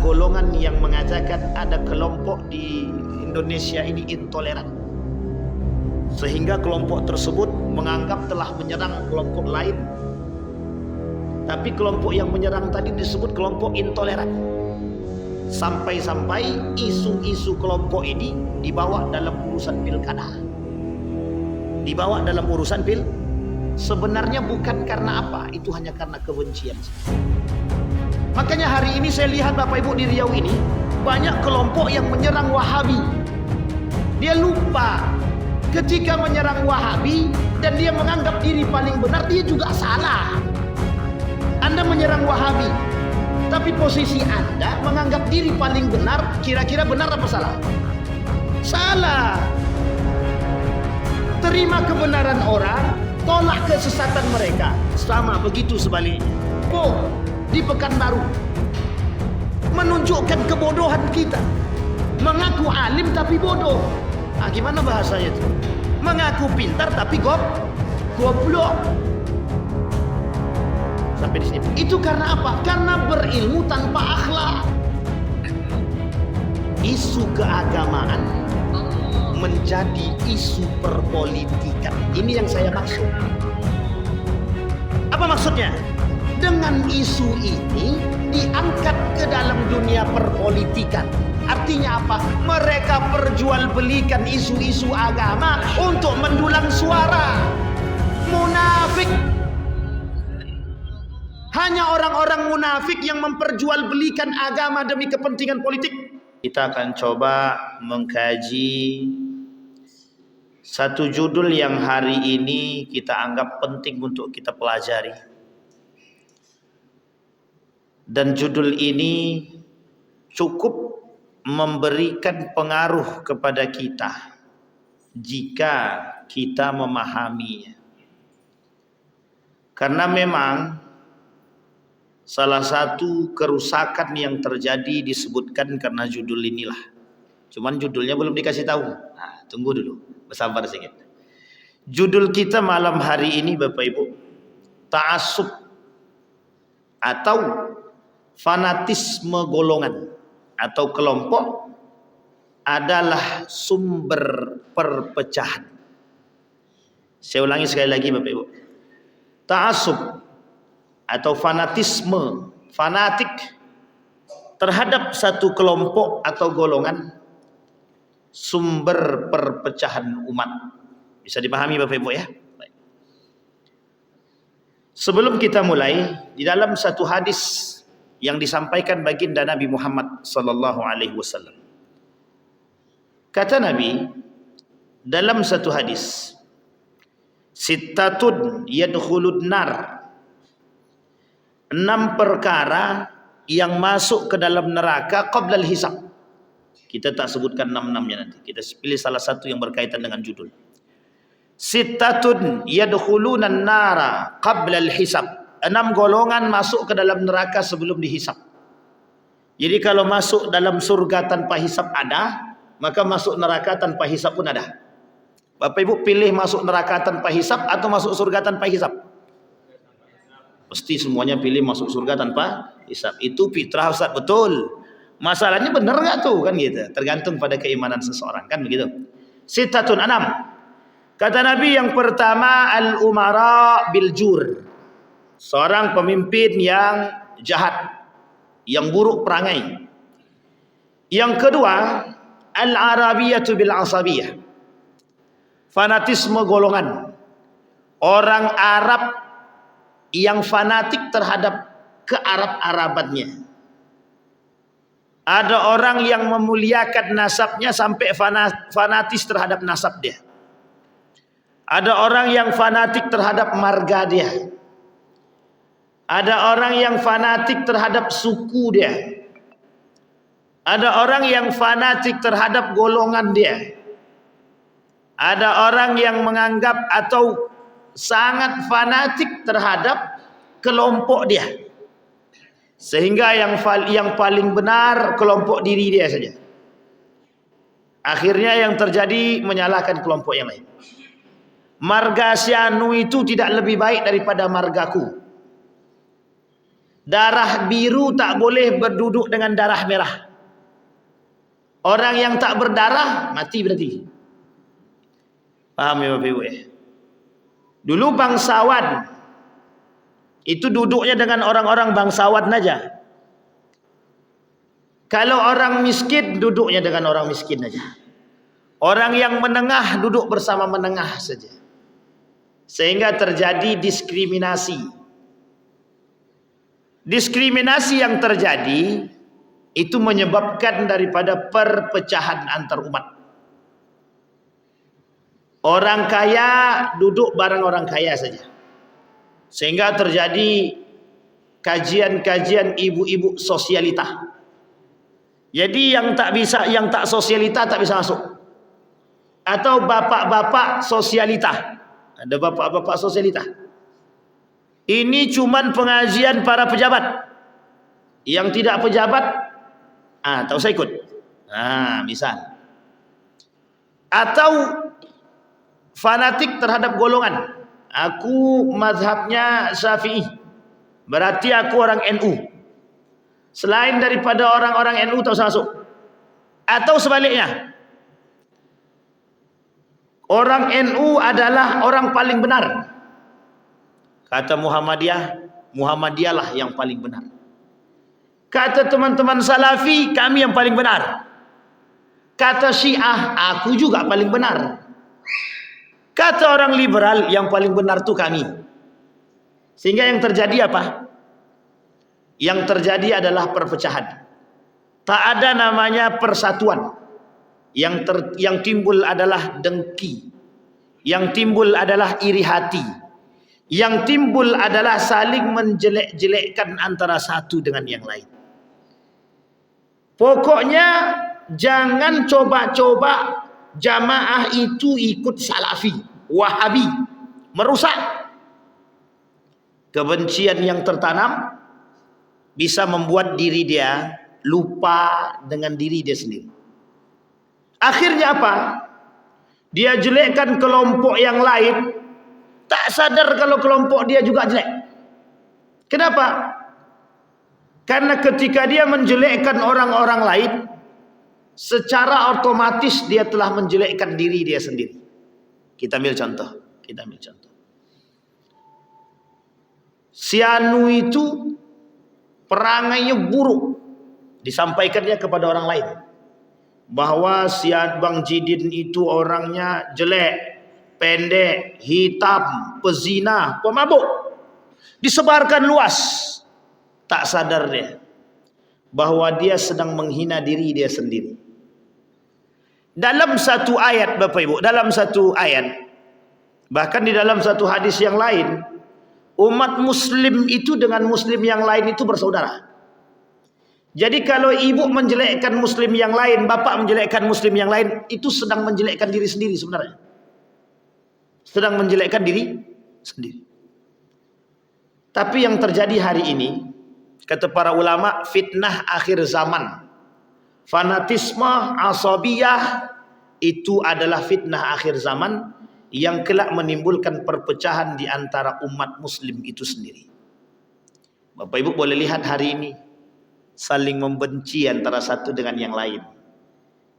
golongan yang mengatakan ada kelompok di Indonesia ini intoleran, sehingga kelompok tersebut menganggap telah menyerang kelompok lain. Tapi kelompok yang menyerang tadi disebut kelompok intoleran. Sampai-sampai isu-isu kelompok ini dibawa dalam urusan pilkada. Dibawa dalam urusan sebenarnya bukan karena apa, itu hanya karena kebencian. Makanya hari ini saya lihat Bapak Ibu di Riau ini banyak kelompok yang menyerang Wahabi. Dia lupa ketika menyerang Wahabi dan dia menganggap diri paling benar, dia juga salah. Anda menyerang Wahabi, tapi posisi Anda menganggap diri paling benar, kira-kira benar apa salah? Salah. Terima kebenaran orang, tolak kesesatan mereka. Sama begitu sebaliknya. Di Pekanbaru menunjukkan kebodohan kita. Mengaku alim tapi bodoh. Gimana bahasanya itu? Mengaku pintar tapi goblok. Sampai di sini. Itu karena apa? Karena berilmu tanpa akhlak. Isu keagamaan menjadi isu perpolitikan. Ini yang saya maksud. Apa maksudnya? Dengan isu ini diangkat ke dalam dunia perpolitikan. Artinya apa? Mereka perjualbelikan isu-isu agama untuk mendulang suara. Munafik. Hanya orang-orang munafik yang memperjualbelikan agama demi kepentingan politik. Kita akan coba mengkaji satu judul yang hari ini kita anggap penting untuk kita pelajari. Dan judul ini cukup memberikan pengaruh kepada kita jika kita memahaminya. Karena memang salah satu kerusakan yang terjadi disebutkan karena judul inilah. Cuman judulnya belum dikasih tahu. Tunggu dulu, bersabar sedikit. Judul kita malam hari ini Bapak Ibu, ta'assub atau fanatisme golongan atau kelompok adalah sumber perpecahan. Saya ulangi sekali lagi Bapak Ibu. Ta'assub atau fanatisme, fanatik terhadap satu kelompok atau golongan, sumber perpecahan umat. Bisa dipahami Bapak Ibu ya? Baik. Sebelum kita mulai, di dalam satu hadis yang disampaikan baginda Nabi Muhammad sallallahu alaihi wasallam. Kata Nabi dalam satu hadis, sittatun yadkhulun nar. 6 perkara yang masuk ke dalam neraka qabla al-hisab. Kita tak sebutkan 6-6-nya nanti. Kita pilih salah satu yang berkaitan dengan judul. Sittatun yadkhulunan nara qabla al-hisab. 6 golongan masuk ke dalam neraka sebelum dihisab. Jadi kalau masuk dalam surga tanpa hisab ada, maka masuk neraka tanpa hisab pun ada. Bapak Ibu pilih masuk neraka tanpa hisab atau masuk surga tanpa hisab? Pasti semuanya pilih masuk surga tanpa hisab. Itu fitrah Ustaz, betul. Masalahnya benar enggak tuh kan gitu. Tergantung pada keimanan seseorang kan begitu. Sittatun 6. Kata Nabi yang pertama al-umara bil jur. Seorang pemimpin yang jahat, yang buruk perangai. Yang kedua, al-arabiyatu bil asabiyah. Fanatisme golongan. Orang Arab yang fanatik terhadap kearab-arabannya. Ada orang yang memuliakan nasabnya sampai fanatis terhadap nasab dia. Ada orang yang fanatik terhadap marga dia. Ada orang yang fanatik terhadap suku dia. Ada orang yang fanatik terhadap golongan dia. Ada orang yang menganggap atau sangat fanatik terhadap kelompok dia. Sehingga yang paling benar kelompok diri dia saja. Akhirnya yang terjadi menyalahkan kelompok yang lain. Marga si anu itu tidak lebih baik daripada margaku. Darah biru tak boleh berduduk dengan darah merah. Orang yang tak berdarah mati berarti. Paham ya Bapak Ibu ya? Dulu bangsawan itu duduknya dengan orang-orang bangsawan aja. Kalau orang miskin duduknya dengan orang miskin aja. Orang yang menengah duduk bersama menengah saja. Sehingga terjadi diskriminasi. Diskriminasi yang terjadi itu menyebabkan daripada perpecahan antar umat. Orang kaya duduk bareng orang kaya saja. Sehingga terjadi kajian-kajian ibu-ibu sosialita. Jadi yang tak sosialita tak bisa masuk. Atau bapak-bapak sosialita. Ada bapak-bapak sosialita. Ini cuman pengajian para pejabat. Yang tidak pejabat, tak usah ikut. Misal. Atau fanatik terhadap golongan. Aku mazhabnya Syafi'i. Berarti aku orang NU. Selain daripada orang-orang NU tak usah masuk. Atau sebaliknya. Orang NU adalah orang paling benar. Kata Muhammadiyah lah yang paling benar. Kata teman-teman Salafi, kami yang paling benar. Kata Syiah, aku juga paling benar. Kata orang liberal, yang paling benar tu kami. Sehingga yang terjadi apa? Yang terjadi adalah perpecahan. Tak ada namanya persatuan. Yang timbul adalah dengki. Yang timbul adalah iri hati. Yang timbul adalah saling menjelek-jelekkan antara satu dengan yang lain. Pokoknya jangan coba-coba jamaah itu ikut Salafi, Wahabi, merusak. Kebencian yang tertanam bisa membuat diri dia lupa dengan diri dia sendiri. Akhirnya apa? Dia jelekkan kelompok yang lain. Tak sadar kalau kelompok dia juga jelek. Kenapa? Karena ketika dia menjelekkan orang-orang lain, secara otomatis dia telah menjelekkan diri dia sendiri. Kita ambil contoh. Si Anu itu perangainya buruk. Disampaikannya kepada orang lain. Bahwa si Bang Jidin itu orangnya jelek. Pendek, hitam, pezina, pemabuk. Disebarkan luas. Tak sadar dia bahwa dia sedang menghina diri dia sendiri. Dalam satu ayat Bapak Ibu, dalam satu ayat, bahkan di dalam satu hadis yang lain, umat muslim itu dengan muslim yang lain itu bersaudara. Jadi kalau ibu menjelekkan muslim yang lain, bapak menjelekkan muslim yang lain, itu sedang menjelekkan diri sendiri sebenarnya. Sedang menjelekkan diri sendiri. Tapi yang terjadi hari ini, kata para ulama, fitnah akhir zaman. Fanatisme, asabiyah, itu adalah fitnah akhir zaman yang kelak menimbulkan perpecahan di antara umat muslim itu sendiri. Bapak Ibu boleh lihat hari ini, saling membenci antara satu dengan yang lain.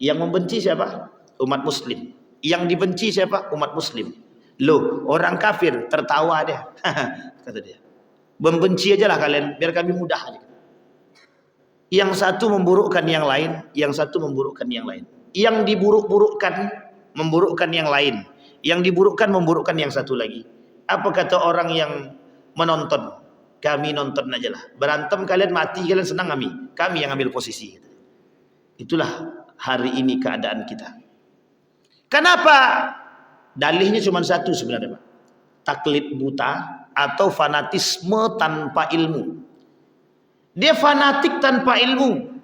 Yang membenci siapa? Umat muslim. Yang dibenci siapa? Umat muslim. Loh, orang kafir tertawa dia. Kata dia. Membenci aja lah kalian, biar kami mudah aja. Yang satu memburukkan yang lain, yang satu memburukkan yang lain. Yang diburuk-burukkan, memburukkan yang lain. Yang diburukkan, memburukkan yang satu lagi. Apa kata orang yang menonton? Kami nonton aja lah. Berantem kalian mati, kalian senang kami yang ambil posisi. Itulah hari ini keadaan kita. Kenapa? Dalihnya cuma satu sebenarnya Pak. Taklid buta atau fanatisme tanpa ilmu. Dia fanatik tanpa ilmu.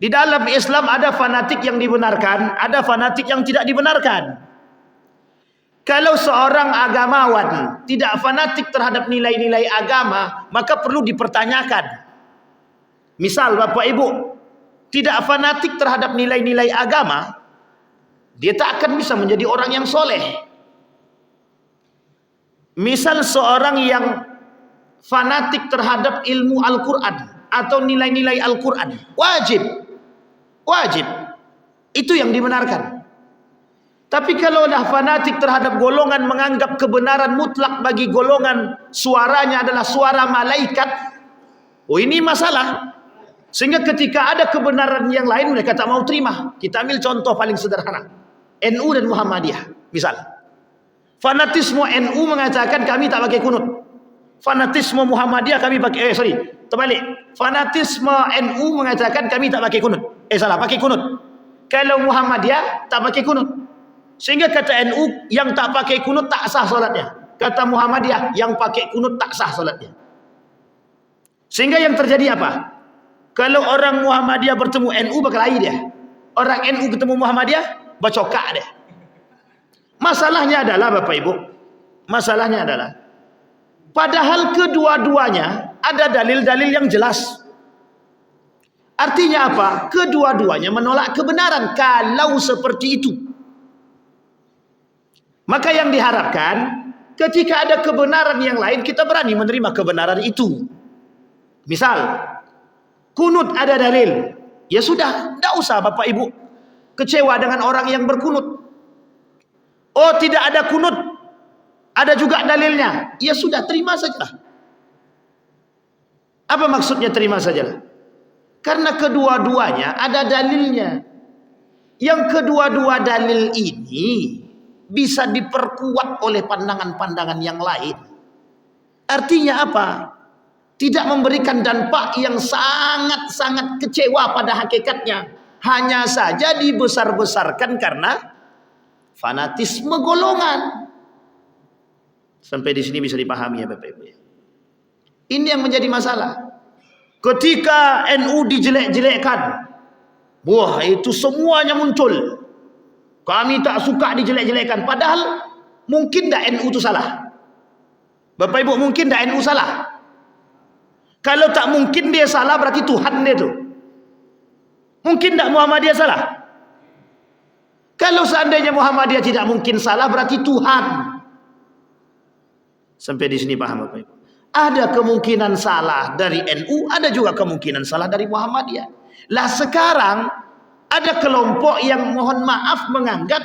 Di dalam Islam ada fanatik yang dibenarkan, ada fanatik yang tidak dibenarkan. Kalau seorang agamawan tidak fanatik terhadap nilai-nilai agama, maka perlu dipertanyakan. Misal Bapak Ibu tidak fanatik terhadap nilai-nilai agama, dia tak akan bisa menjadi orang yang soleh. Misal seorang yang fanatik terhadap ilmu Al-Quran atau nilai-nilai Al-Quran. Wajib. Itu yang dibenarkan. Tapi kalau dah fanatik terhadap golongan menganggap kebenaran mutlak bagi golongan suaranya adalah suara malaikat, ini masalah. Sehingga ketika ada kebenaran yang lain mereka tak mau terima. Kita ambil contoh paling sederhana, NU dan Muhammadiyah misal. Fanatisme NU mengatakan kami tak pakai kunut. Fanatisme Muhammadiyah kami pakai, terbalik. Fanatisme NU mengatakan kami tak pakai kunut. Pakai kunut. Kalau Muhammadiyah tak pakai kunut. Sehingga kata NU yang tak pakai kunut tak sah solatnya. Kata Muhammadiyah yang pakai kunut tak sah solatnya. Sehingga yang terjadi apa? Kalau orang Muhammadiyah bertemu NU berkelahi dia. Orang NU ketemu Muhammadiyah bercokak dia. Masalahnya adalah Bapak Ibu, masalahnya adalah padahal kedua-duanya ada dalil-dalil yang jelas. Artinya apa? Kedua-duanya menolak kebenaran kalau seperti itu. Maka yang diharapkan ketika ada kebenaran yang lain kita berani menerima kebenaran itu. Misal kunut ada dalil, ya sudah, tidak usah Bapak Ibu kecewa dengan orang yang berkunut. Oh tidak ada kunut, ada juga dalilnya, ya sudah terima saja. Apa maksudnya terima saja? Karena kedua-duanya ada dalilnya. Yang kedua-dua dalil ini bisa diperkuat oleh pandangan-pandangan yang lain. Artinya apa? Tidak memberikan dampak yang sangat-sangat kecewa pada hakikatnya. Hanya saja dibesar-besarkan karena fanatisme golongan. Sampai di sini bisa dipahami ya Bapak Ibu. Ini yang menjadi masalah. Ketika NU dijelek-jelekkan, wah itu semuanya muncul. Kami tak suka dijelek-jelekkan. Padahal mungkin tak NU itu salah. Bapak Ibu, mungkin tak NU salah. Kalau tak mungkin dia salah berarti Tuhan dia tu. Mungkin tak Muhammadiyah salah. Kalau seandainya Muhammadiyah tidak mungkin salah berarti Tuhan. Sampai di sini paham Bapak Ibu? Ada kemungkinan salah dari NU, ada juga kemungkinan salah dari Muhammadiyah. Lah sekarang ada kelompok yang mohon maaf menganggap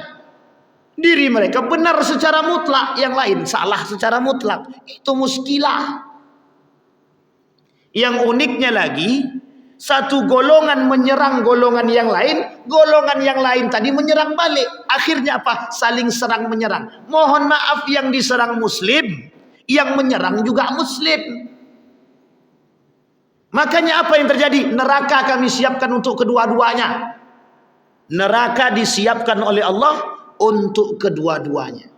diri mereka benar secara mutlak, yang lain salah secara mutlak. Itu muskilah. Yang uniknya lagi, satu golongan menyerang golongan yang lain tadi menyerang balik. Akhirnya apa? Saling serang menyerang. Mohon maaf, yang diserang Muslim, yang menyerang juga Muslim. Makanya apa yang terjadi? Neraka kami siapkan untuk kedua-duanya. Neraka disiapkan oleh Allah untuk kedua-duanya.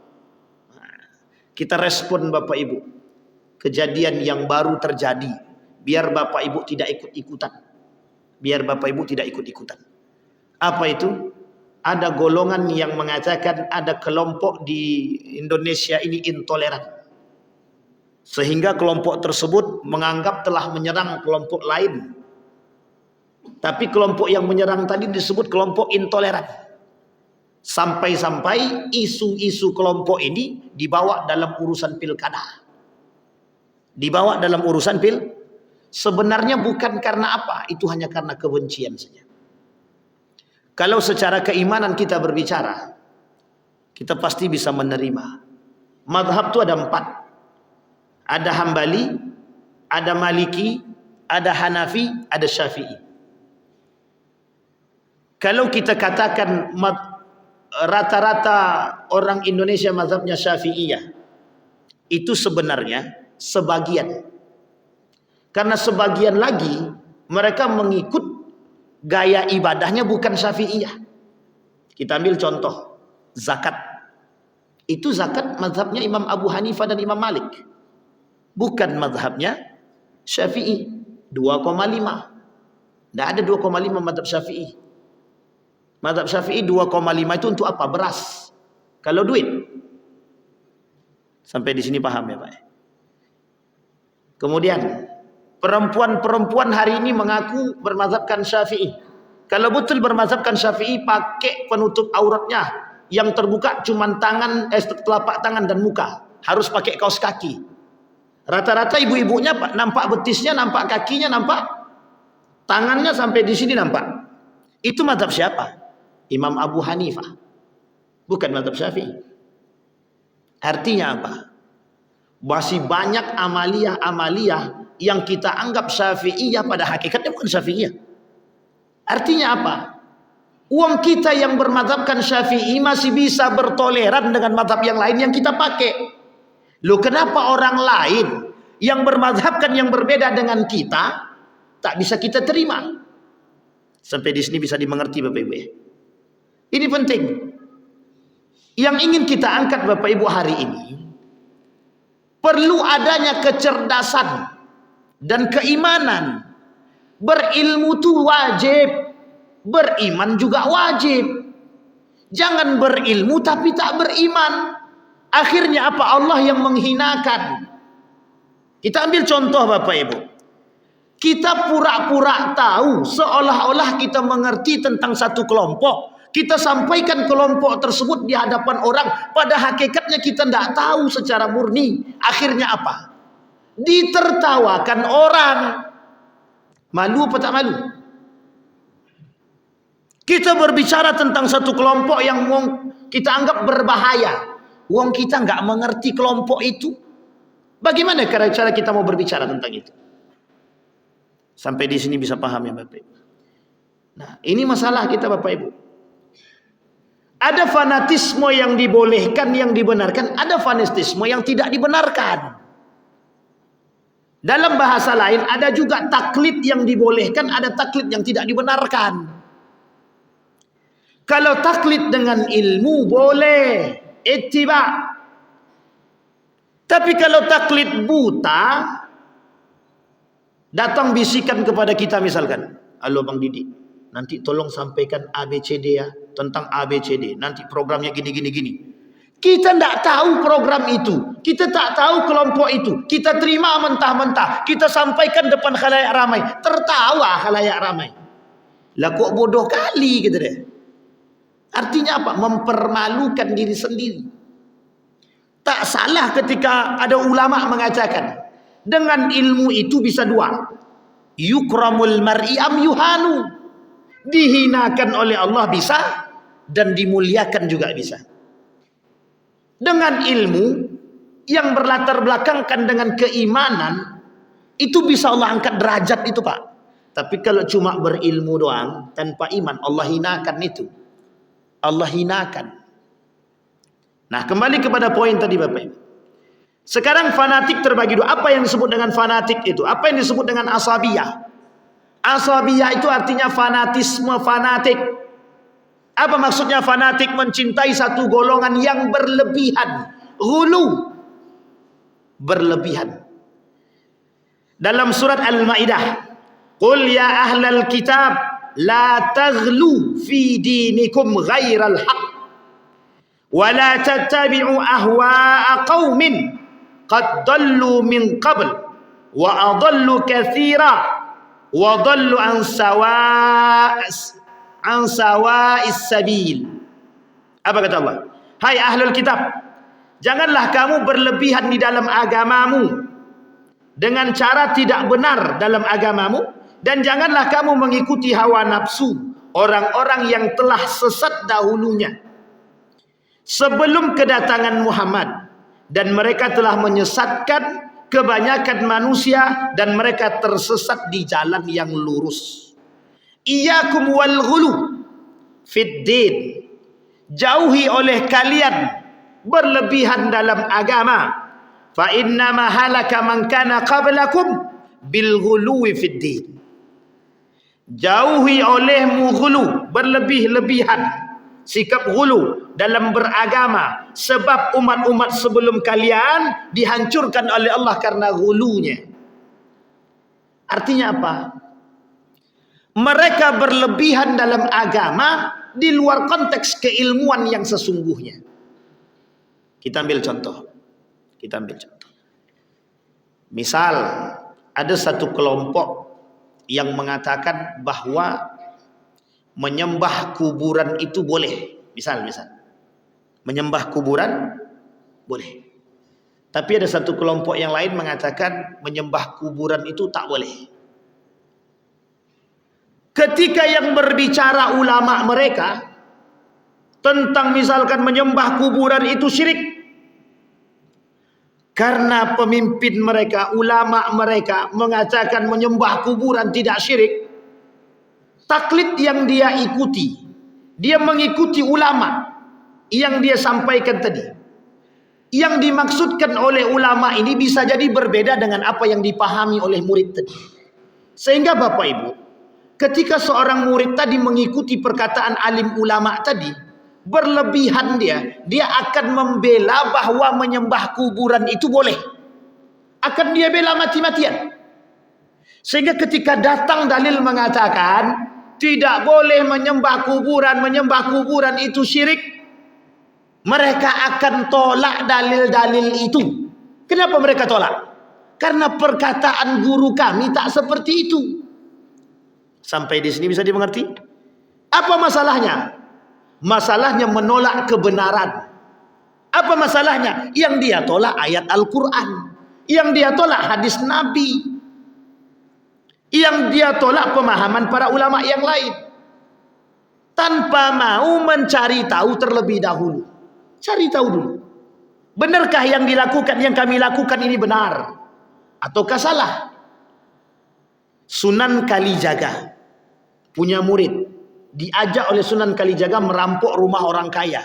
Kita respon Bapak Ibu. Kejadian yang baru terjadi. Biar Bapak Ibu tidak ikut-ikutan. Apa itu? Ada golongan yang mengatakan ada kelompok di Indonesia ini intoleran. Sehingga kelompok tersebut menganggap telah menyerang kelompok lain. Tapi kelompok yang menyerang tadi disebut kelompok intoleran. Sampai-sampai isu-isu kelompok ini dibawa dalam urusan pilkada. Sebenarnya bukan karena apa, itu hanya karena kebencian saja. Kalau secara keimanan kita berbicara, kita pasti bisa menerima. Mazhab itu ada 4. Ada Hambali, ada Maliki, ada Hanafi, ada Syafi'i. Kalau kita katakan rata-rata orang Indonesia mazhabnya Syafi'iyah, itu sebenarnya sebagian. Karena sebagian lagi mereka mengikut gaya ibadahnya bukan Syafi'iyah. Kita ambil contoh zakat. Itu zakat mazhabnya Imam Abu Hanifah dan Imam Malik. Bukan mazhabnya Syafi'i. 2,5. Tidak ada 2,5 mazhab Syafi'i. Mazhab Syafi'i 2,5 itu untuk apa? Beras. Kalau duit. Sampai di sini paham ya Pak? Kemudian perempuan-perempuan hari ini mengaku bermazhabkan Syafi'i. Kalau betul bermazhabkan Syafi'i, pakai penutup auratnya yang terbuka cuma telapak tangan dan muka. Harus pakai kaos kaki. Rata-rata ibu-ibunya nampak betisnya, nampak kakinya, nampak tangannya sampai di sini nampak. Itu mazhab siapa? Imam Abu Hanifah. Bukan mazhab Syafi'i. Artinya apa? Masih banyak amaliyah yang kita anggap Syafi'iyah pada hakikatnya bukan Syafi'iyah. Artinya apa? Uang kita yang bermadzhabkan Syafi'i masih bisa bertoleran dengan mazhab yang lain yang kita pakai. Loh, kenapa orang lain yang bermadzhabkan yang berbeda dengan kita tak bisa kita terima? Sampai di sini bisa dimengerti Bapak Ibu ya. Ini penting. Yang ingin kita angkat Bapak Ibu hari ini, perlu adanya kecerdasan dan keimanan. Berilmu itu wajib, beriman juga wajib. Jangan berilmu tapi tak beriman. Akhirnya apa? Allah yang menghinakan. Kita ambil contoh Bapak Ibu. Kita pura-pura tahu, seolah-olah kita mengerti tentang satu kelompok. Kita sampaikan kelompok tersebut di hadapan orang. Pada hakikatnya kita tidak tahu secara murni. Akhirnya apa? Ditertawakan orang. Malu apa tak malu? Kita berbicara tentang satu kelompok yang kita anggap berbahaya. Wong kita nggak mengerti kelompok itu. Bagaimana cara kita mau berbicara tentang itu? Sampai di sini bisa paham ya Bapak Ibu. Nah, ini masalah kita Bapak Ibu. Ada fanatisme yang dibolehkan, yang dibenarkan. Ada fanatisme yang tidak dibenarkan. Dalam bahasa lain, ada juga taklid yang dibolehkan, ada taklid yang tidak dibenarkan. Kalau taklid dengan ilmu boleh, ittiba. Tapi kalau taklid buta, datang bisikan kepada kita misalkan, halo Bang Didi, nanti tolong sampaikan ABCD ya, tentang ABCD, nanti programnya gini. Kita tidak tahu program itu, kita tak tahu kelompok itu, kita terima mentah-mentah, kita sampaikan depan khalayak ramai, tertawa khalayak ramai. Lah kok bodoh kali gitu deh. Artinya apa? Mempermalukan diri sendiri. Tak salah ketika ada ulama mengatakan, dengan ilmu itu bisa dua. Yukramul mar'i am yuhanu. Dihinakan oleh Allah bisa, dan dimuliakan juga bisa. Dengan ilmu yang berlatar belakangkan dengan keimanan, itu bisa Allah angkat derajat itu Pak. Tapi kalau cuma berilmu doang, tanpa iman, Allah hinakan itu. Allah hinakan. Nah, kembali kepada poin tadi Bapak Ibu. Sekarang fanatik terbagi dua. Apa yang disebut dengan fanatik itu? Apa yang disebut dengan asabiyah? Asabiyah itu artinya fanatisme, fanatik. Apa maksudnya fanatik? Mencintai satu golongan yang berlebihan. Ghulu. Berlebihan. Dalam surat Al-Maidah, Qul ya ahlal kitab la taghlu fi dinikum ghairal haq wa la tattabi'u ahwa'a qaumin qad dallu min qabl wa adallu katsira wa dallu an sawa'is sabil. Apa kata Allah? Hai ahlul kitab, janganlah kamu berlebihan di dalam agamamu dengan cara tidak benar dalam agamamu, dan janganlah kamu mengikuti hawa nafsu orang-orang yang telah sesat dahulunya sebelum kedatangan Muhammad, dan mereka telah menyesatkan kebanyakan manusia dan mereka tersesat di jalan yang lurus. Iyyakum wal ghulu fid din. Jauhi oleh kalian berlebihan dalam agama. Fa inna ma halaka man kana qablakum bil ghuluwi fid din. Jauhi olehmu ghulu, berlebih-lebihan, sikap ghulu dalam beragama, sebab umat-umat sebelum kalian dihancurkan oleh Allah karena ghulunya. Artinya apa? Mereka berlebihan dalam agama di luar konteks keilmuan yang sesungguhnya. Kita ambil contoh. Misal ada satu kelompok yang mengatakan bahwa menyembah kuburan itu boleh. Misal menyembah kuburan boleh. Tapi ada satu kelompok yang lain mengatakan menyembah kuburan itu tak boleh. Ketika yang berbicara ulama mereka tentang misalkan menyembah kuburan itu syirik, karena pemimpin mereka, ulama mereka mengatakan menyembah kuburan tidak syirik, taklid yang dia ikuti, dia mengikuti ulama yang dia sampaikan tadi. Yang dimaksudkan oleh ulama ini bisa jadi berbeda dengan apa yang dipahami oleh murid tadi. Sehingga Bapak Ibu, ketika seorang murid tadi mengikuti perkataan alim ulama tadi, berlebihan dia akan membela bahwa menyembah kuburan itu boleh. Akan dia bela mati-matian. Sehingga ketika datang dalil mengatakan tidak boleh menyembah kuburan itu syirik, mereka akan tolak dalil-dalil itu. Kenapa mereka tolak? Karena perkataan guru kami tak seperti itu. Sampai di sini bisa dimengerti? Apa masalahnya? Masalahnya menolak kebenaran. Apa masalahnya? Yang dia tolak ayat Al-Quran. Yang dia tolak hadis Nabi. Yang dia tolak pemahaman para ulama yang lain. Tanpa mau mencari tahu terlebih dahulu. Cari tahu dulu. Benarkah yang dilakukan, yang kami lakukan ini benar? Ataukah salah? Sunan Kalijaga punya murid. Diajak oleh Sunan Kalijaga merampok rumah orang kaya.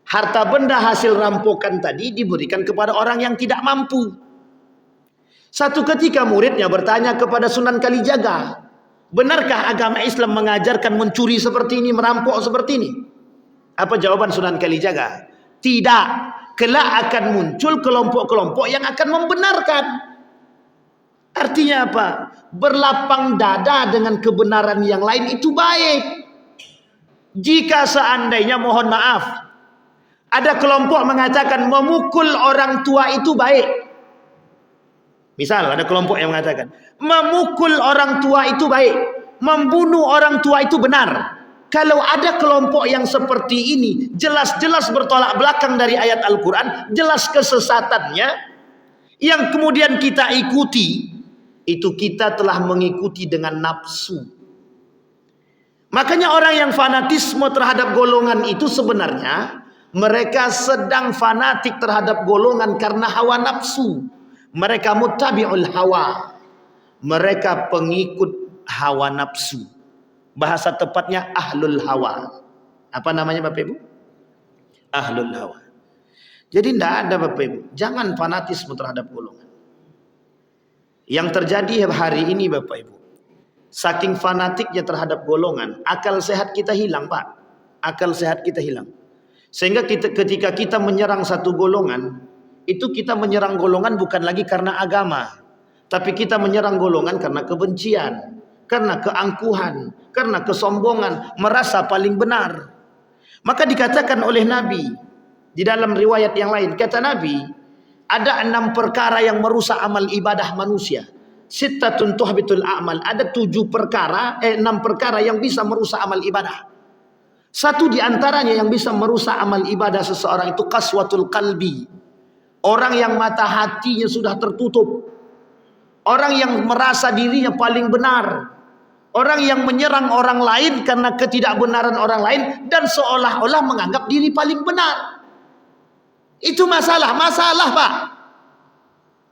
Harta benda hasil rampokan tadi diberikan kepada orang yang tidak mampu. Satu ketika muridnya bertanya kepada Sunan Kalijaga, benarkah agama Islam mengajarkan mencuri seperti ini, merampok seperti ini? Apa jawaban Sunan Kalijaga? Tidak. Kelak akan muncul kelompok-kelompok yang akan membenarkan. Artinya apa? Berlapang dada dengan kebenaran yang lain itu baik. Jika seandainya, mohon maaf, ada kelompok mengatakan memukul orang tua itu baik. Misal ada kelompok yang mengatakan memukul orang tua itu baik, membunuh orang tua itu benar. Kalau ada kelompok yang seperti ini, jelas-jelas bertolak belakang dari ayat Al-Quran, jelas kesesatannya, yang kemudian kita ikuti, itu kita telah mengikuti dengan nafsu. Makanya orang yang fanatisme terhadap golongan itu sebenarnya, mereka sedang fanatik terhadap golongan karena hawa nafsu. Mereka muttabi'ul hawa. Mereka pengikut hawa nafsu. Bahasa tepatnya ahlul hawa. Apa namanya Bapak Ibu? Ahlul hawa. Jadi tidak ada Bapak Ibu. Jangan fanatisme terhadap golongan. Yang terjadi hari ini Bapak Ibu, saking fanatiknya terhadap golongan, akal sehat kita hilang Pak. Akal sehat kita hilang. Sehingga ketika kita menyerang satu golongan, itu kita menyerang golongan bukan lagi karena agama, tapi kita menyerang golongan karena kebencian, karena keangkuhan, karena kesombongan, merasa paling benar. Maka dikatakan oleh Nabi di dalam riwayat yang lain, kata Nabi, ada 6 perkara yang merusak amal ibadah manusia. Sittatun tuhbitul a'mal. Ada 6 perkara yang bisa merusak amal ibadah. Satu di antaranya yang bisa merusak amal ibadah seseorang itu qaswatul qalbi. Orang yang mata hatinya sudah tertutup. Orang yang merasa dirinya paling benar. Orang yang menyerang orang lain karena ketidakbenaran orang lain dan seolah-olah menganggap diri paling benar. Itu masalah Pak.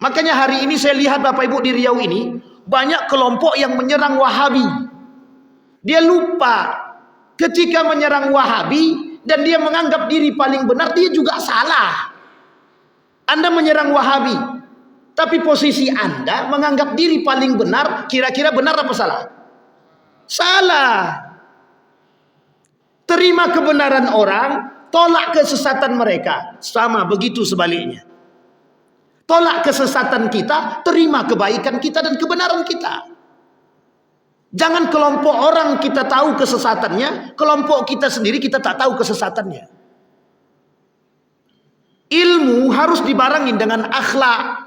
Makanya hari ini saya lihat Bapak Ibu di Riau ini banyak kelompok yang menyerang Wahabi. Dia lupa ketika menyerang Wahabi dan dia menganggap diri paling benar, dia juga salah. Anda menyerang Wahabi, tapi posisi Anda menganggap diri paling benar, kira-kira benar apa salah? Salah. Terima kebenaran orang, tolak kesesatan mereka. Sama begitu sebaliknya. Tolak kesesatan kita, terima kebaikan kita dan kebenaran kita. Jangan kelompok orang kita tahu kesesatannya, kelompok kita sendiri kita tak tahu kesesatannya. Ilmu harus dibarengin dengan akhlak.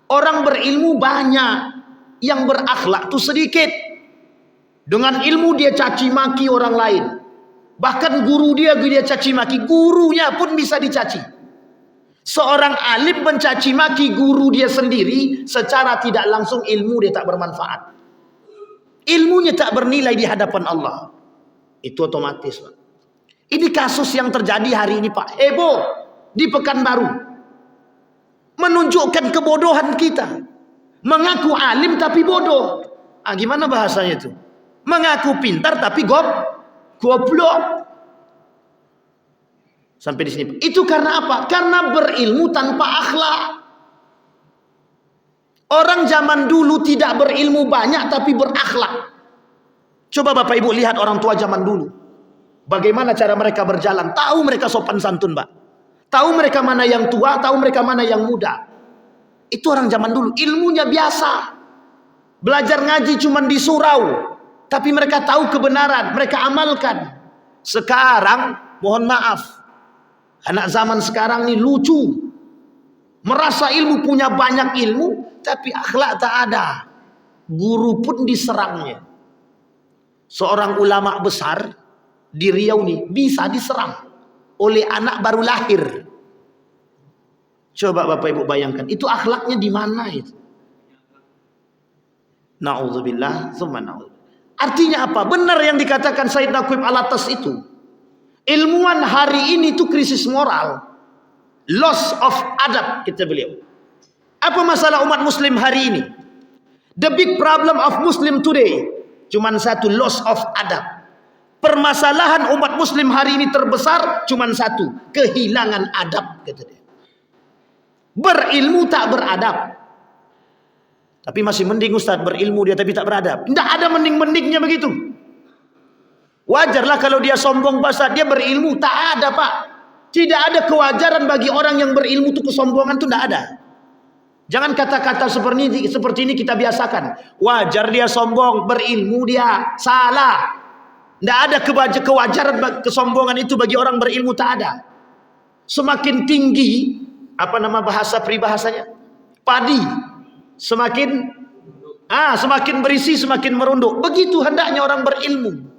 Orang berilmu banyak, yang berakhlak itu sedikit. Dengan ilmu dia caci maki orang lain. Bahkan guru dia caci maki, gurunya pun bisa dicaci. Seorang alim mencaci maki guru dia sendiri, secara tidak langsung ilmu dia tak bermanfaat. Ilmunya tak bernilai di hadapan Allah. Itu otomatis, Pak. Ini kasus yang terjadi hari ini, Pak. Heboh di Pekanbaru. Menunjukkan kebodohan kita. Mengaku alim tapi bodoh. Gimana bahasanya itu? Mengaku pintar tapi goblok. Sampai di sini. Itu karena apa? Karena berilmu tanpa akhlak. Orang zaman dulu tidak berilmu banyak tapi berakhlak. Coba Bapak Ibu lihat orang tua zaman dulu. Bagaimana cara mereka berjalan? Tahu mereka sopan santun, Pak. Tahu mereka mana yang tua, tahu mereka mana yang muda. Itu orang zaman dulu. Ilmunya biasa. Belajar ngaji cuma di surau. Tapi mereka tahu kebenaran, mereka amalkan. Sekarang, mohon maaf. Anak zaman sekarang ini lucu. Merasa ilmu, punya banyak ilmu, tapi akhlak tak ada. Guru pun diserangnya. Seorang ulama besar di Riau ini bisa diserang oleh anak baru lahir. Coba Bapak Ibu bayangkan, itu akhlaknya di mana itu? Na'udzubillah, tsumma na'udzubillah. Artinya apa? Benar yang dikatakan Said Naqib Alatas itu. Ilmuwan hari ini itu krisis moral, loss of adab, kata beliau. Apa masalah umat muslim hari ini? The big problem of Muslim today cuman satu, loss of adab. Permasalahan umat muslim hari ini terbesar cuman satu, kehilangan adab, kata dia. Berilmu tak beradab. Tapi masih mending Ustaz, berilmu dia tapi tak beradab. Tidak ada mending-mendingnya begitu. Wajarlah kalau dia sombong, Pak, dia berilmu. Tak ada, Pak. Tidak ada kewajaran bagi orang yang berilmu itu, kesombongan itu tidak ada. Jangan kata-kata seperti ini kita biasakan. Wajar dia sombong, berilmu dia. Salah. Tidak ada kewajaran kesombongan itu bagi orang berilmu, tak ada. Semakin tinggi, apa nama bahasa peribahasanya? Padi. Semakin berisi, semakin merunduk. Begitu hendaknya orang berilmu.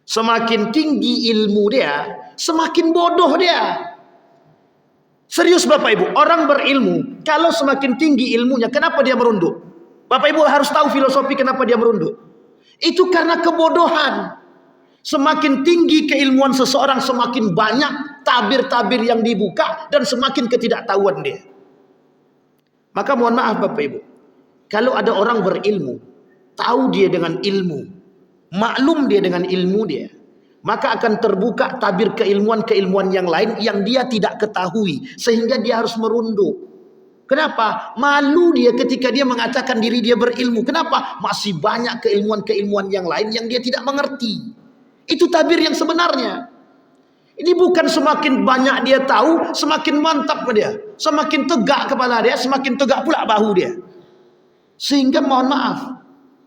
Semakin tinggi ilmu dia, semakin bodoh dia. Serius Bapak Ibu, orang berilmu, kalau semakin tinggi ilmunya, kenapa dia merunduk? Bapak Ibu harus tahu filosofi kenapa dia merunduk. Itu karena kebodohan. Semakin tinggi keilmuan seseorang, semakin banyak tabir-tabir yang dibuka, dan semakin ketidaktahuan dia. Maka mohon maaf Bapak Ibu, kalau ada orang berilmu, tahu dia dengan ilmu, maklum dia dengan ilmu dia, maka akan terbuka tabir keilmuan-keilmuan yang lain yang dia tidak ketahui, sehingga dia harus merunduk. Kenapa? Malu dia ketika dia mengatakan diri dia berilmu. Kenapa? Masih banyak keilmuan-keilmuan yang lain yang dia tidak mengerti. Itu tabir yang sebenarnya. Ini bukan semakin banyak dia tahu, semakin mantap dia, semakin tegak kepala dia, semakin tegak pula bahu dia. Sehingga mohon maaf,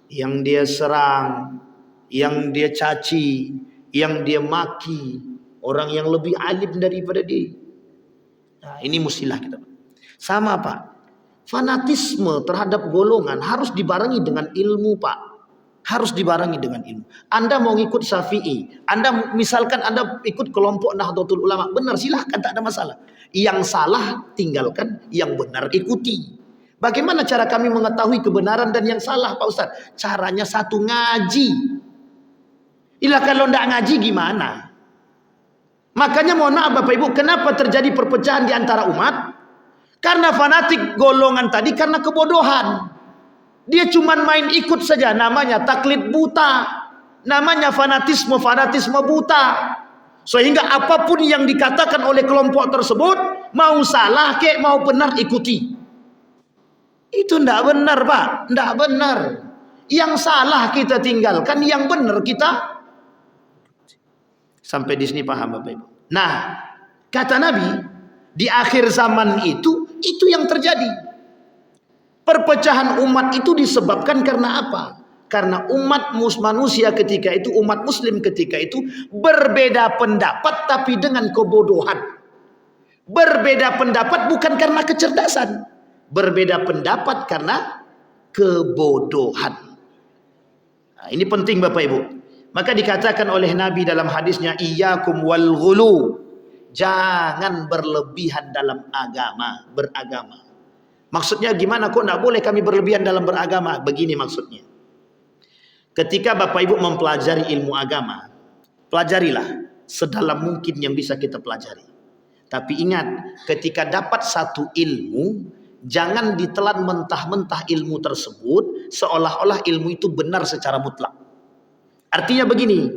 yang dia serang, yang dia caci, yang dia maki orang yang lebih alim daripada dia. Nah, ini musilah kita. Sama Pak, fanatisme terhadap golongan harus dibarengi dengan ilmu Pak. Harus dibarengi dengan ilmu. Anda mau ngikut Syafi'i, misalkan Anda ikut kelompok Nahdlatul Ulama, benar silahkan, tak ada masalah. Yang salah tinggalkan, yang benar ikuti. Bagaimana cara kami mengetahui kebenaran dan yang salah Pak Ustaz? Caranya satu, ngaji. Ilah kalau tidak ngaji gimana? Makanya mohon maaf Bapak Ibu, kenapa terjadi perpecahan di antara umat? Karena fanatik golongan tadi, karena kebodohan. Dia cuma main ikut saja, namanya taklid buta, namanya fanatisme buta. Sehingga apapun yang dikatakan oleh kelompok tersebut, mau salah kek mau benar ikuti. Itu tidak benar Pak, tidak benar. Yang salah kita tinggalkan, yang benar kita. Sampai di sini paham Bapak Ibu. Nah, kata Nabi, di akhir zaman itu yang terjadi. Perpecahan umat itu disebabkan karena apa? Karena umat manusia ketika itu, umat muslim ketika itu berbeda pendapat tapi dengan kebodohan. Berbeda pendapat bukan karena kecerdasan. Berbeda pendapat karena kebodohan. Nah, ini penting Bapak Ibu. Maka dikatakan oleh Nabi dalam hadisnya, iyyakum wal ghulu. Jangan berlebihan dalam beragama. Maksudnya gimana kok tidak boleh kami berlebihan dalam beragama? Begini maksudnya. Ketika Bapak Ibu mempelajari ilmu agama, pelajarilah sedalam mungkin yang bisa kita pelajari. Tapi ingat, ketika dapat satu ilmu, jangan ditelan mentah-mentah ilmu tersebut seolah-olah ilmu itu benar secara mutlak. Artinya begini,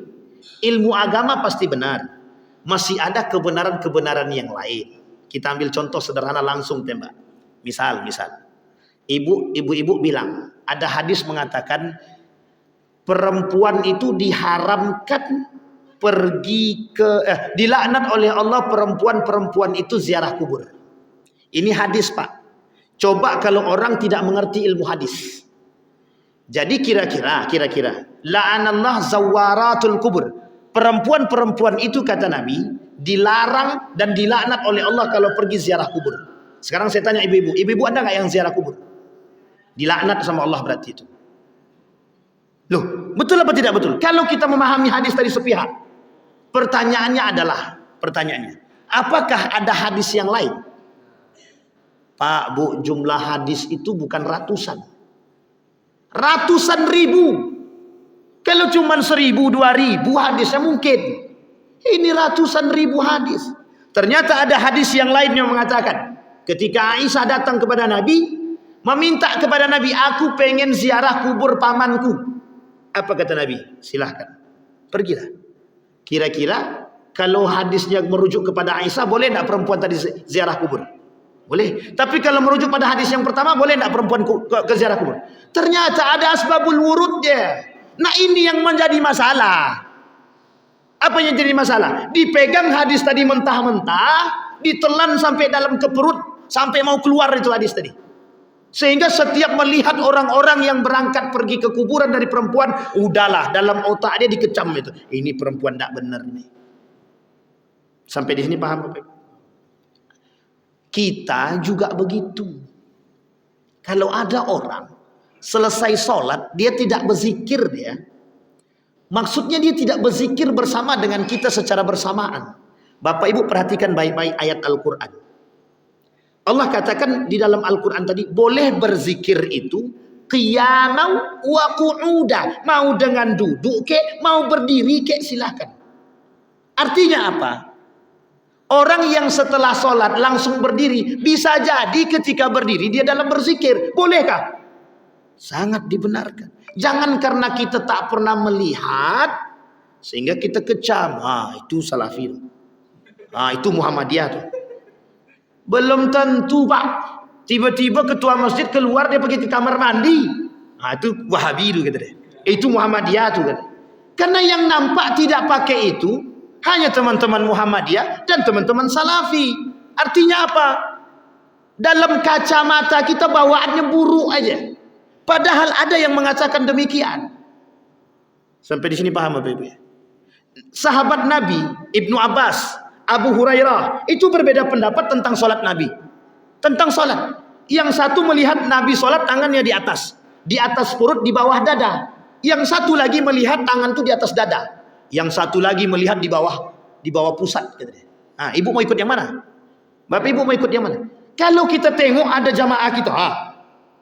ilmu agama pasti benar. Masih ada kebenaran-kebenaran yang lain. Kita ambil contoh sederhana langsung tembak. Misal, ibu-ibu bilang, ada hadis mengatakan perempuan itu diharamkan dilaknat oleh Allah perempuan-perempuan itu ziarah kubur. Ini hadis, Pak. Coba kalau orang tidak mengerti ilmu hadis. Jadi kira-kira la'anallah zawaratul kubur. Perempuan-perempuan itu kata Nabi dilarang dan dilaknat oleh Allah kalau pergi ziarah kubur. Sekarang saya tanya ibu-ibu ada nggak yang ziarah kubur? Dilaknat sama Allah berarti itu. Loh, betul apa tidak betul? Kalau kita memahami hadis dari sepihak, pertanyaannya, apakah ada hadis yang lain? Pak, Bu, jumlah hadis itu bukan ratusan. Ratusan ribu. Kalau cuma 1.000, 2.000 hadisnya mungkin. Ini ratusan ribu hadis. Ternyata ada hadis yang lain yang mengatakan, ketika Aisyah datang kepada Nabi, meminta kepada Nabi, aku pengen ziarah kubur pamanku. Apa kata Nabi? Silahkan, pergilah. Kira-kira kalau hadisnya merujuk kepada Aisyah, boleh tidak perempuan tadi ziarah kubur? Boleh. Tapi kalau merujuk pada hadis yang pertama, boleh tidak perempuan ke ziarah kubur? Ternyata ada asbabul wurudnya. Nah ini yang menjadi masalah. Apa yang jadi masalah? Dipegang hadis tadi mentah-mentah, ditelan sampai dalam ke perut, sampai mau keluar itu hadis tadi. Sehingga setiap melihat orang-orang yang berangkat pergi ke kuburan dari perempuan, udahlah dalam otak dia dikecam itu. Ini perempuan tidak benar nih. Sampai di sini paham Bapak? Kita juga begitu. Kalau ada orang selesai sholat, dia tidak berzikir dia. Maksudnya dia tidak berzikir bersama dengan kita secara bersamaan. Bapak Ibu perhatikan baik-baik ayat Al-Quran. Allah katakan di dalam Al-Quran tadi, boleh berzikir itu qiyamau wa qu'uda. Mau dengan duduk kek, mau berdiri kek, silahkan. Artinya apa? Orang yang setelah sholat langsung berdiri, bisa jadi ketika berdiri dia dalam berzikir. Bolehkah? Sangat dibenarkan. Jangan karena kita tak pernah melihat sehingga kita kecam. Itu Salafi. Itu Muhammadiyah tuh. Belum tentu, Pak. Tiba-tiba ketua masjid keluar, dia pergi ke kamar mandi. Itu Wahabi itu kata dia. Itu Muhammadiyah tuh kata. Karena yang nampak tidak pakai itu hanya teman-teman Muhammadiyah dan teman-teman Salafi. Artinya apa? Dalam kacamata kita bawaannya buruk aja. Padahal ada yang mengatakan demikian. Sampai di sini paham Bapak Ibu? Sahabat Nabi, Ibnu Abbas, Abu Hurairah, itu berbeda pendapat tentang sholat Nabi. Tentang sholat. Yang satu melihat Nabi sholat tangannya di atas perut, di bawah dada. Yang satu lagi melihat tangan itu di atas dada. Yang satu lagi melihat di bawah pusat. Ibu mau ikut yang mana? Bapak Ibu mau ikut yang mana? Kalau kita tengok ada jamaah kita,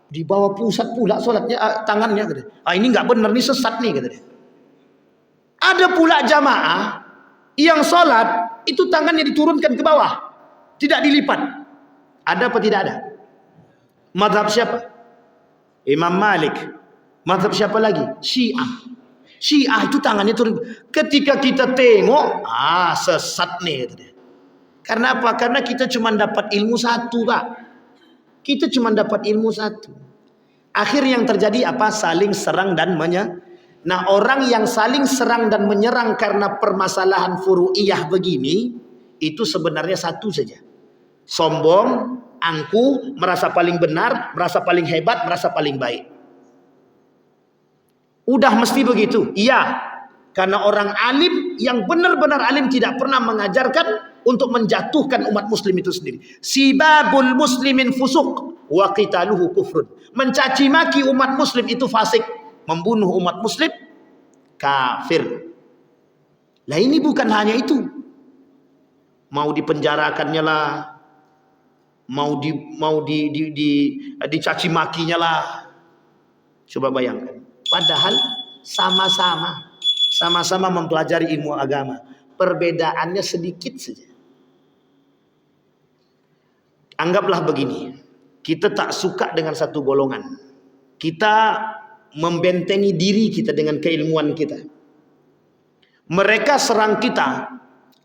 di bawah pusat pula sholatnya, tangannya. Ini nggak benar, ini sesat nih. Ada pula jamaah yang sholat itu tangannya diturunkan ke bawah, tidak dilipat. Ada apa tidak ada? Mazhab siapa? Imam Malik. Mazhab siapa lagi? Syiah. Syiah itu tangannya turun. Ketika kita tengok, sesat nih. Karena apa? Karena kita cuma dapat ilmu satu, Pak. Kita cuma dapat ilmu satu. Akhir yang terjadi apa? Saling serang dan menyerang. Nah, orang yang saling serang dan menyerang karena permasalahan furu'iyah begini, itu sebenarnya satu saja. Sombong, angkuh, merasa paling benar, merasa paling hebat, merasa paling baik. Udah mesti begitu. Iya. Karena orang alim yang benar-benar alim tidak pernah mengajarkan untuk menjatuhkan umat muslim itu sendiri. Sibabul muslimin fusuk wa qitaluhu kufrun. Mencaci maki umat muslim itu fasik. Membunuh umat muslim kafir. Lah ini bukan hanya itu. mau dipenjarakannya lah, mau dicaci makinya lah. Coba bayangkan. Padahal sama-sama mempelajari ilmu agama. Perbedaannya sedikit saja. Anggaplah begini, kita tak suka dengan satu golongan. Kita membentengi diri kita dengan keilmuan kita. Mereka serang kita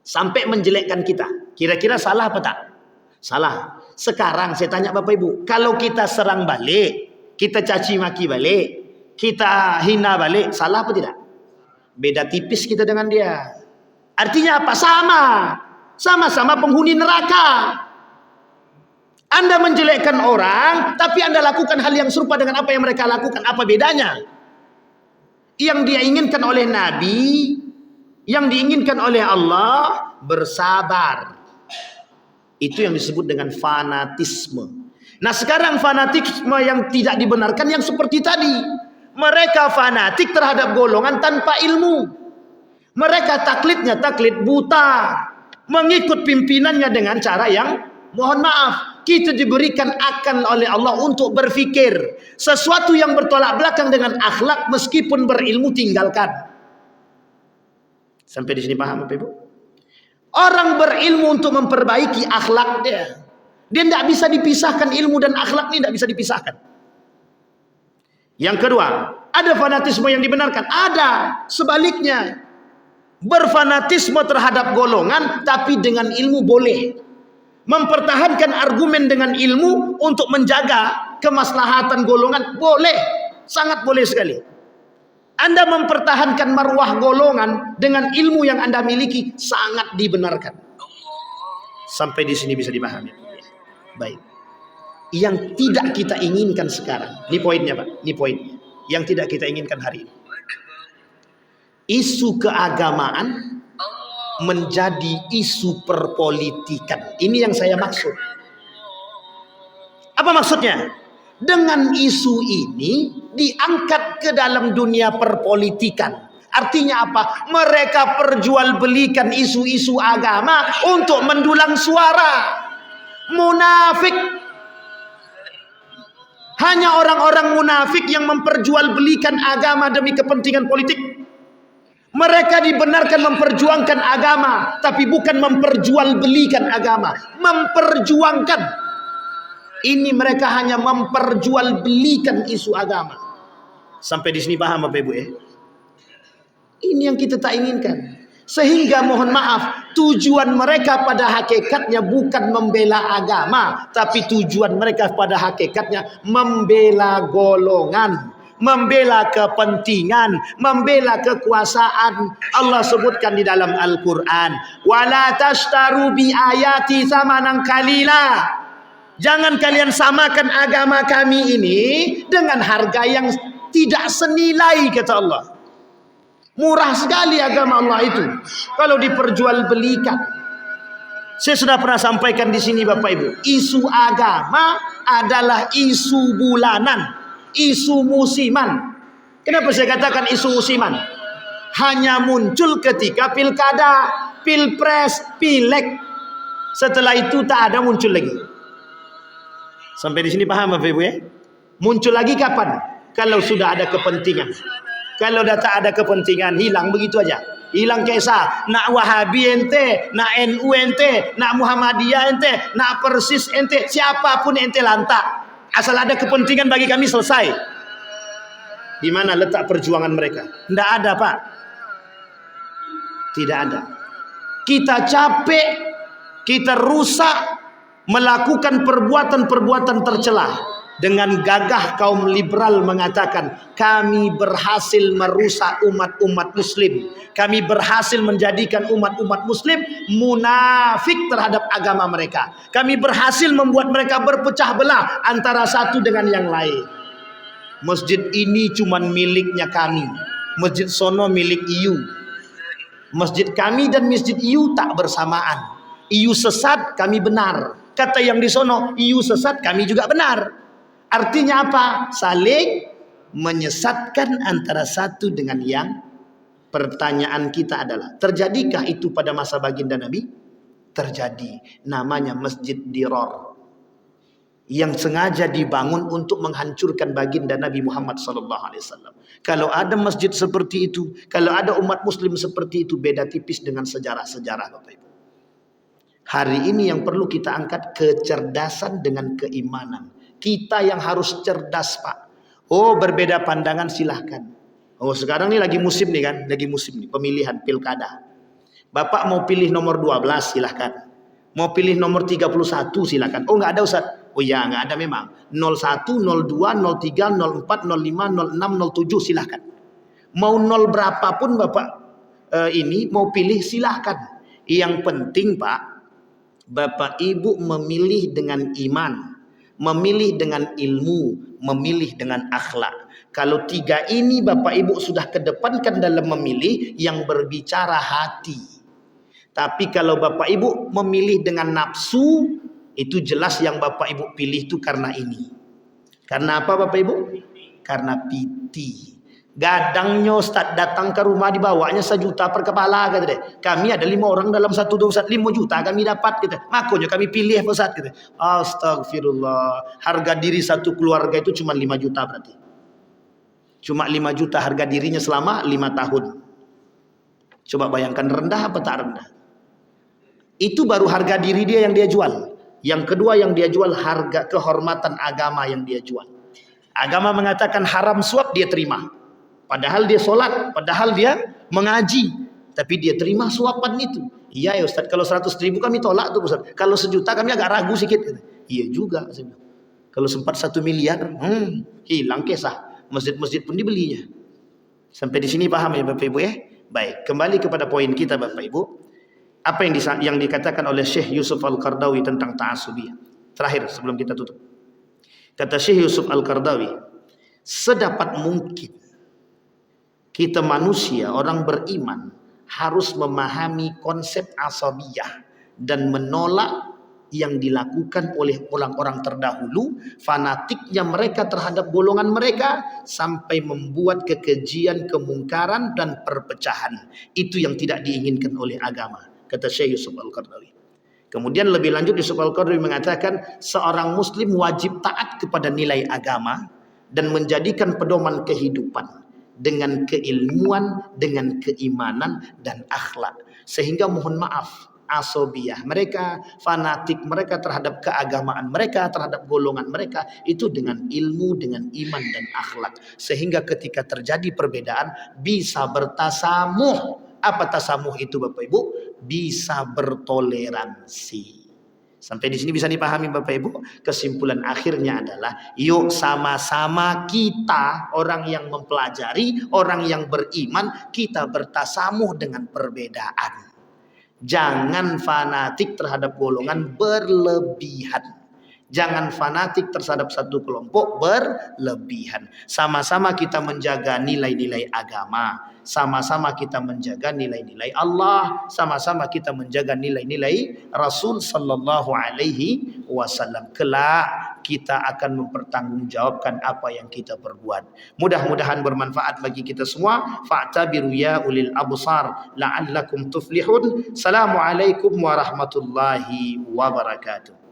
sampai menjelekkan kita. Kira-kira salah apa tak? Salah. Sekarang saya tanya Bapak Ibu, kalau kita serang balik, kita caci maki balik, kita hina balik, salah apa tidak? Beda tipis kita dengan dia. Artinya apa? Sama-sama penghuni neraka. Anda menjelekkan orang, tapi Anda lakukan hal yang serupa dengan apa yang mereka lakukan. Apa bedanya? Yang dia inginkan oleh Nabi, yang diinginkan oleh Allah, bersabar. Itu yang disebut dengan fanatisme. Nah sekarang fanatisme yang tidak dibenarkan yang seperti tadi. Mereka fanatik terhadap golongan tanpa ilmu. Mereka taklidnya taklid buta. Mengikut pimpinannya dengan cara yang, mohon maaf, kita diberikan akal oleh Allah untuk berfikir. Sesuatu yang bertolak belakang dengan akhlak meskipun berilmu tinggalkan. Sampai di sini paham Bapak Ibu? Orang berilmu untuk memperbaiki akhlak dia. Dia tidak bisa dipisahkan, ilmu dan akhlak ini tidak bisa dipisahkan. Yang kedua, ada fanatisme yang dibenarkan. Ada sebaliknya. Berfanatisme terhadap golongan tapi dengan ilmu boleh. Mempertahankan argumen dengan ilmu untuk menjaga kemaslahatan golongan boleh, sangat boleh sekali. Anda mempertahankan marwah golongan dengan ilmu yang Anda miliki sangat dibenarkan. Sampai di sini bisa dipahami. Baik. Yang tidak kita inginkan sekarang, ini poinnya Pak, ini poinnya. Yang tidak kita inginkan hari ini. Isu keagamaan menjadi isu perpolitikan. Ini yang saya maksud. Apa maksudnya? Dengan isu ini diangkat ke dalam dunia perpolitikan. Artinya apa? Mereka perjualbelikan isu-isu agama untuk mendulang suara. Munafik. Hanya orang-orang munafik yang memperjualbelikan agama demi kepentingan politik. Mereka dibenarkan memperjuangkan agama, tapi bukan memperjualbelikan agama. Memperjuangkan. Ini mereka hanya memperjualbelikan isu agama. Sampai di sini paham Bapak Ibu ya? Ini yang kita tak inginkan. Sehingga mohon maaf, tujuan mereka pada hakikatnya bukan membela agama, tapi tujuan mereka pada hakikatnya membela golongan. Membela kepentingan, membela kekuasaan. Allah sebutkan di dalam Al-Quran, wala tashtaru bi ayati thamanan qalila. Jangan kalian samakan agama kami ini dengan harga yang tidak senilai, kata Allah. Murah sekali agama Allah itu kalau diperjualbelikan. Saya sudah pernah sampaikan di sini Bapak Ibu, isu agama adalah isu bulanan. Isu musiman. Kenapa saya katakan isu musiman? Hanya muncul ketika pilkada, pilpres, pileg. Setelah itu tak ada muncul lagi. Sampai di sini paham Bapak Ibu ya? Muncul lagi kapan? Kalau sudah ada kepentingan. Kalau dah tak ada kepentingan, hilang begitu aja. Hilang kisah. Nak Wahabi ente, nak NU ente, nak Muhammadiyah ente, nak Persis ente, siapapun ente lantak. Asal ada kepentingan bagi kami selesai. Di mana letak perjuangan mereka? Tidak ada Pak. Tidak ada. Kita capek, kita rusak, melakukan perbuatan-perbuatan tercela. Dengan gagah kaum liberal mengatakan, kami berhasil merusak umat-umat muslim. Kami berhasil menjadikan umat-umat muslim munafik terhadap agama mereka. Kami berhasil membuat mereka berpecah belah antara satu dengan yang lain. Masjid ini cuma miliknya kami. Masjid sono milik IU. Masjid kami dan masjid IU tak bersamaan. IU sesat, kami benar. Kata yang di sono, IU sesat, kami juga benar. Artinya apa? Saling menyesatkan antara satu dengan yang. Pertanyaan kita adalah, terjadikah itu pada masa baginda Nabi? terjadi. Namanya Masjid Dirar, yang sengaja dibangun untuk menghancurkan baginda Nabi Muhammad SAW. Kalau ada masjid seperti itu, kalau ada umat muslim seperti itu, beda tipis dengan sejarah-sejarah Bapak Ibu. Hari ini yang perlu kita angkat kecerdasan dengan keimanan. Kita yang harus cerdas, Pak. Oh, berbeda pandangan silahkan. Oh, sekarang ini lagi musim nih kan, lagi musim nih, pemilihan pilkada. Bapak mau pilih nomor 12 silahkan. Mau pilih nomor 31 silahkan. Oh, nggak ada Ustaz. Oh ya, nggak ada memang. 01, 02, 03, 04, 05, 06, 07 silahkan. Mau 0 berapapun Bapak ini mau pilih silahkan. Yang penting Pak, Bapak Ibu memilih dengan iman, memilih dengan ilmu, memilih dengan akhlak. Kalau 3 ini Bapak Ibu sudah kedepankan dalam memilih, yang berbicara hati. Tapi kalau Bapak Ibu memilih dengan nafsu, itu jelas yang Bapak Ibu pilih itu karena ini. Karena apa Bapak Ibu? Karena piti. Gadangnya Ustaz datang ke rumah dibawanya 1 juta per kepala kata dia. Kami ada 5 orang dalam 1 Ustaz, 5 juta kami dapat kita. Makanya kami pilih Ustaz kita. Astagfirullah. Harga diri satu keluarga itu cuma 5 juta berarti. Cuma 5 juta harga dirinya selama 5 tahun. Coba bayangkan rendah apa tak rendah? Itu baru harga diri dia yang dia jual. Yang kedua yang dia jual harga kehormatan agama yang dia jual. Agama mengatakan haram suap, dia terima. Padahal dia sholat, padahal dia mengaji, tapi dia terima suapan itu. Iya ya Ustaz, kalau 100.000 kami tolak tuh Ustaz. Kalau 1 juta kami agak ragu sedikit. Iya juga. Kalau sempat 1 miliar, hilang kisah. Masjid-masjid pun dibelinya. Sampai di sini paham ya Bapak Ibu ya? Baik, kembali kepada poin kita Bapak Ibu. Apa yang dikatakan oleh Syekh Yusuf Al-Qardawi tentang ta'asubiyah. Terakhir sebelum kita tutup. Kata Syekh Yusuf Al-Qardawi, sedapat mungkin kita manusia, orang beriman, harus memahami konsep asabiyah dan menolak yang dilakukan oleh orang-orang terdahulu, fanatiknya mereka terhadap golongan mereka, sampai membuat kekejian, kemungkaran, dan perpecahan. Itu yang tidak diinginkan oleh agama, kata Syekh Yusuf Al-Qardawi. Kemudian lebih lanjut Yusuf Al-Qardawi mengatakan, seorang muslim wajib taat kepada nilai agama dan menjadikan pedoman kehidupan dengan keilmuan, dengan keimanan dan akhlak. Sehingga mohon maaf, asobiyah mereka, fanatik mereka terhadap keagamaan mereka, terhadap golongan mereka, itu dengan ilmu, dengan iman dan akhlak. Sehingga ketika terjadi perbedaan bisa bertasamuh. Apa tasamuh itu Bapak Ibu? Bisa bertoleransi. Sampai di sini bisa dipahami Bapak Ibu. Kesimpulan akhirnya adalah, yuk sama-sama kita, orang yang mempelajari, orang yang beriman, kita bertasamuh dengan perbedaan. Jangan fanatik terhadap golongan berlebihan. Jangan fanatik terhadap satu kelompok berlebihan. Sama-sama kita menjaga nilai-nilai agama. Sama-sama kita menjaga nilai-nilai Allah. Sama-sama kita menjaga nilai-nilai Rasul Sallallahu Alaihi Wasallam. Kelak kita akan mempertanggungjawabkan apa yang kita perbuat. Mudah-mudahan bermanfaat bagi kita semua. Fa'tabiru ya ulil absar la'allakum tuflihun. Assalamualaikum warahmatullahi wabarakatuh.